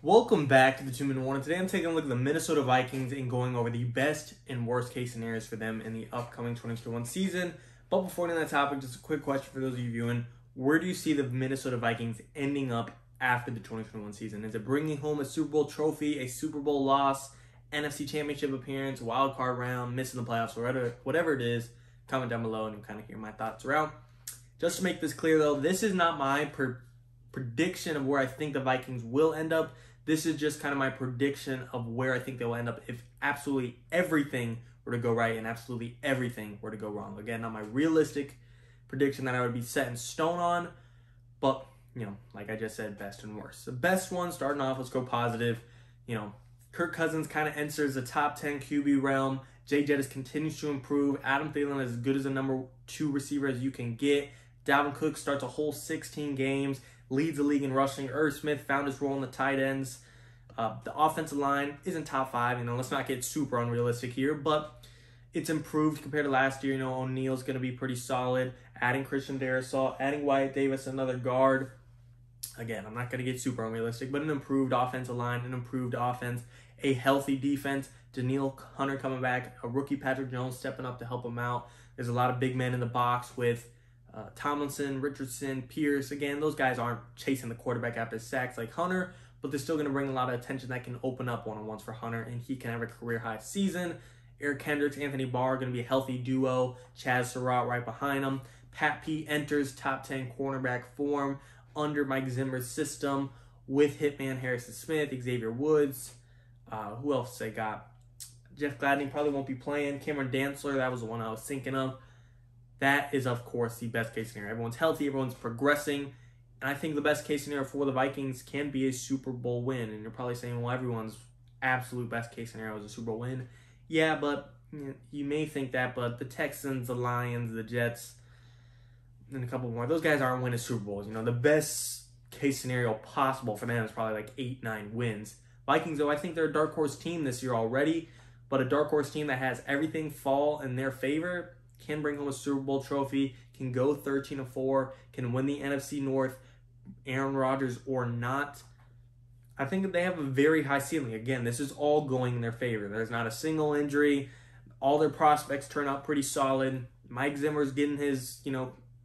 Welcome back to the 2-Minute Warning. Today I'm taking a look at the Minnesota Vikings and going over the best and worst case scenarios for them in the upcoming 2021 season. But before getting that topic, just a quick question for those of you viewing. Where do you see the Minnesota Vikings ending up after the 2021 season? Is it bringing home a Super Bowl trophy, a Super Bowl loss, NFC Championship appearance, wild card round, missing the playoffs, or whatever it is? Comment down below and you'll kind of hear my thoughts around. Just to make this clear though, this is not my prediction of where I think the Vikings will end up. This is just kind of my prediction of where I think they will end up if absolutely everything were to go right and absolutely everything were to go wrong. Again, not my realistic prediction that I would be set in stone on, but, like I just said, best and worst. The best one, starting off, let's go positive. Kirk Cousins kind of enters the top 10 QB realm. Jay Jettis continues to improve. Adam Thielen is as good as a number 2 receiver as you can get. Dalvin Cook starts a whole 16 games. Leads the league in rushing. Irv Smith found his role in the tight ends. The offensive line isn't top 5. Let's not get super unrealistic here, but it's improved compared to last year. O'Neal's going to be pretty solid. Adding Christian Darrisaw, adding Wyatt Davis, another guard. Again, I'm not going to get super unrealistic, but an improved offensive line, an improved offense, a healthy defense. Danielle Hunter coming back, a rookie Patrick Jones stepping up to help him out. There's a lot of big men in the box with Tomlinson, Richardson, Pierce. Again, those guys aren't chasing the quarterback after sacks like Hunter, but they're still going to bring a lot of attention that can open up one-on-ones for Hunter, and he can have a career-high season. Eric Kendricks, Anthony Barr going to be a healthy duo. Chaz Surratt right behind him. Pat P enters top 10 cornerback form under Mike Zimmer's system with Hitman Harrison Smith, Xavier Woods. Who else they got? Jeff Gladney probably won't be playing. Cameron Dantzler, that was the one I was thinking of. That is, of course, the best case scenario. Everyone's healthy, everyone's progressing, and I think the best case scenario for the Vikings can be a Super Bowl win. And you're probably saying, well, everyone's absolute best case scenario is a Super Bowl win. Yeah, but you may think that, but the Texans, the Lions, the Jets, and a couple more, those guys aren't winning Super Bowls. The best case scenario possible for them is probably like 8-9 wins. Vikings, though, I think they're a dark horse team this year already, but a dark horse team that has everything fall in their favor, can bring home a Super Bowl trophy, can go 13-4, can win the NFC North, Aaron Rodgers or not. I think that they have a very high ceiling. Again, this is all going in their favor. There's not a single injury. All their prospects turn out pretty solid. Mike Zimmer's getting his,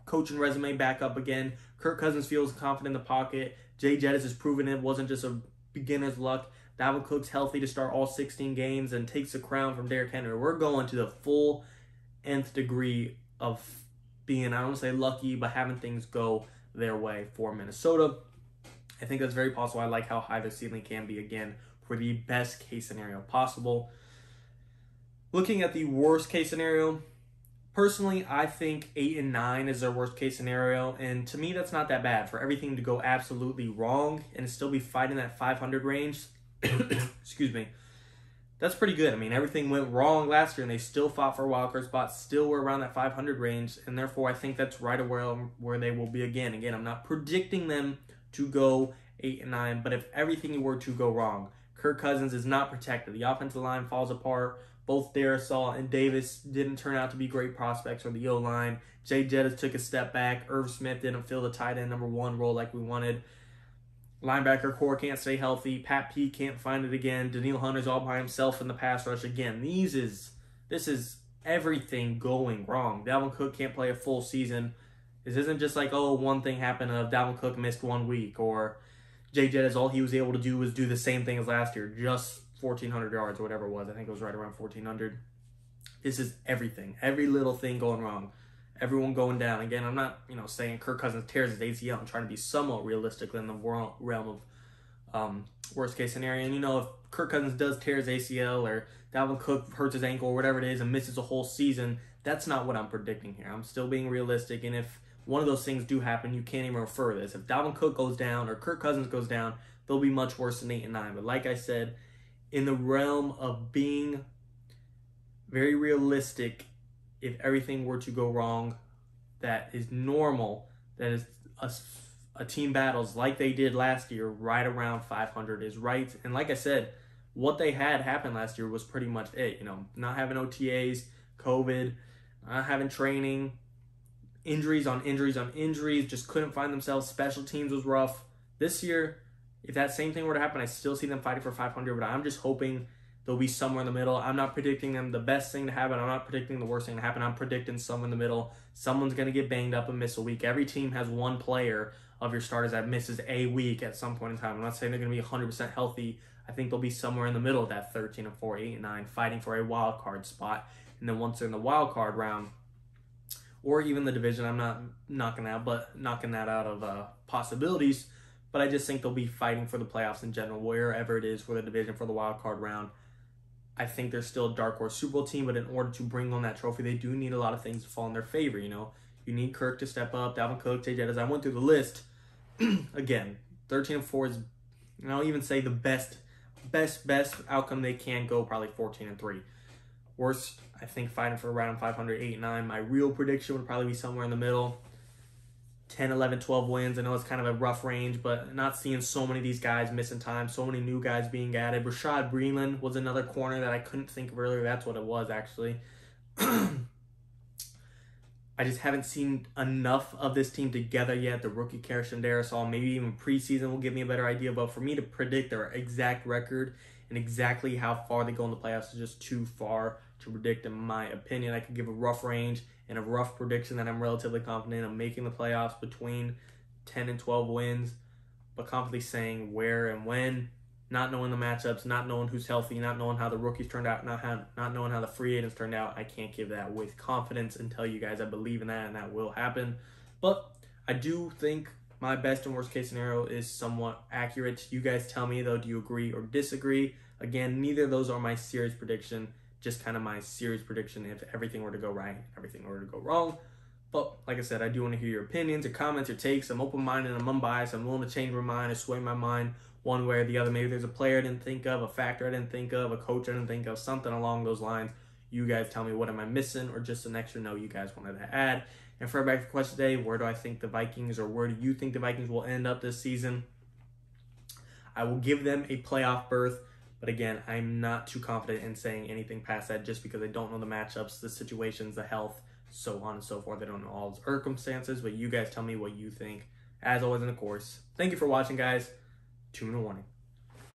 coaching resume back up again. Kirk Cousins feels confident in the pocket. Jay Jettis has proven it wasn't just a beginner's luck. Dalvin Cook's healthy to start all 16 games and takes the crown from Derrick Henry. We're going to the full nth degree of being, I don't want to say lucky, but having things go their way for Minnesota. I think that's very possible. I like how high their ceiling can be, again, for the best case scenario possible. Looking at the worst case scenario, personally, I think 8-9 is their worst case scenario, and to me, that's not that bad. For everything to go absolutely wrong and still be fighting that 500 range, excuse me, that's pretty good. Everything went wrong last year, and they still fought for a wildcard spot, still were around that 500 range, and therefore I think that's right where they will be again. Again, I'm not predicting them to go 8-9, but if everything were to go wrong, Kirk Cousins is not protected. The offensive line falls apart. Both Darrisaw and Davis didn't turn out to be great prospects for the O-line. Jay Jettis took a step back. Irv Smith didn't fill the tight end number 1 role like we wanted. Linebacker core can't stay healthy. Pat P can't find it again. Danielle Hunter's all by himself in the pass rush again. This is everything going wrong. Dalvin Cook can't play a full season. This isn't just like, oh, one thing happened. Dalvin Cook missed 1 week, or Jay Jettis, all he was able to do was do the same thing as last year, just 1,400 yards or whatever it was. I think it was right around 1,400. This is everything. Every little thing going wrong. Everyone going down. Again, I'm not, saying Kirk Cousins tears his ACL. I'm trying to be somewhat realistic in the realm of worst case scenario. And, if Kirk Cousins does tear his ACL or Dalvin Cook hurts his ankle or whatever it is and misses a whole season, that's not what I'm predicting here. I'm still being realistic. And if one of those things do happen, you can't even refer this. If Dalvin Cook goes down or Kirk Cousins goes down, they'll be much worse than 8-9. But like I said, in the realm of being very realistic, if everything were to go wrong, that is normal. That is a team battles like they did last year, right around 500 is right. And like I said, what they had happen last year was pretty much it. Not having OTAs, COVID, not having training, injuries on injuries on injuries, just couldn't find themselves. Special teams was rough. This year, If that same thing were to happen, I still see them fighting for 500, but I'm just hoping they'll be somewhere in the middle. I'm not predicting them the best thing to happen. I'm not predicting the worst thing to happen. I'm predicting somewhere in the middle. Someone's going to get banged up and miss a week. Every team has one player of your starters that misses a week at some point in time. I'm not saying they're going to be 100% healthy. I think they'll be somewhere in the middle of that 13-4, 8-9, fighting for a wild card spot. And then once they're in the wild card round, or even the division, I'm not knocking that out of possibilities. But I just think they'll be fighting for the playoffs in general, wherever it is, for the division, for the wild card round. I think they're still a dark horse Super Bowl team, but in order to bring home that trophy, they do need a lot of things to fall in their favor. You need Kirk to step up, Dalvin Cook, Jay Jett. As I went through the list, again, 13-4 is, I'll even say the best outcome they can go, probably 14-3. Worst, I think fighting for around 500, 8-9. My real prediction would probably be somewhere in the middle. 10, 11, 12 wins. I know it's kind of a rough range, but not seeing so many of these guys missing time, so many new guys being added. Rashad Greenland was another corner that I couldn't think of earlier. That's what it was, actually. I just haven't seen enough of this team together yet. The rookie Peterson, Darrisaw, maybe even preseason will give me a better idea. But for me to predict their exact record and exactly how far they go in the playoffs is just too far to predict, in my opinion. I could give a rough range and a rough prediction that I'm relatively confident of making the playoffs between 10 and 12 wins, but confidently saying where and when, not knowing the matchups, not knowing who's healthy, not knowing how the rookies turned out, not knowing how the free agents turned out. I can't give that with confidence and tell you guys I believe in that and that will happen. But I do think my best and worst case scenario is somewhat accurate. You guys tell me, though, do you agree or disagree? Again, neither of those are my serious prediction. Just kind of my serious prediction if everything were to go right, everything were to go wrong. But like I said, I do want to hear your opinions, your comments, your takes. I'm open-minded and I'm unbiased. I'm willing to change my mind or sway my mind one way or the other. Maybe there's a player I didn't think of, a factor I didn't think of, a coach I didn't think of, something along those lines. You guys tell me, what am I missing, or just an extra note you guys wanted to add. And for our back question today, where do I think the Vikings, or where do you think the Vikings will end up this season? I will give them a playoff berth. But again, I'm not too confident in saying anything past that just because I don't know the matchups, the situations, the health, so on and so forth. I don't know all the circumstances, but you guys tell me what you think. As always, and of course, thank you for watching, guys. 2-minute warning.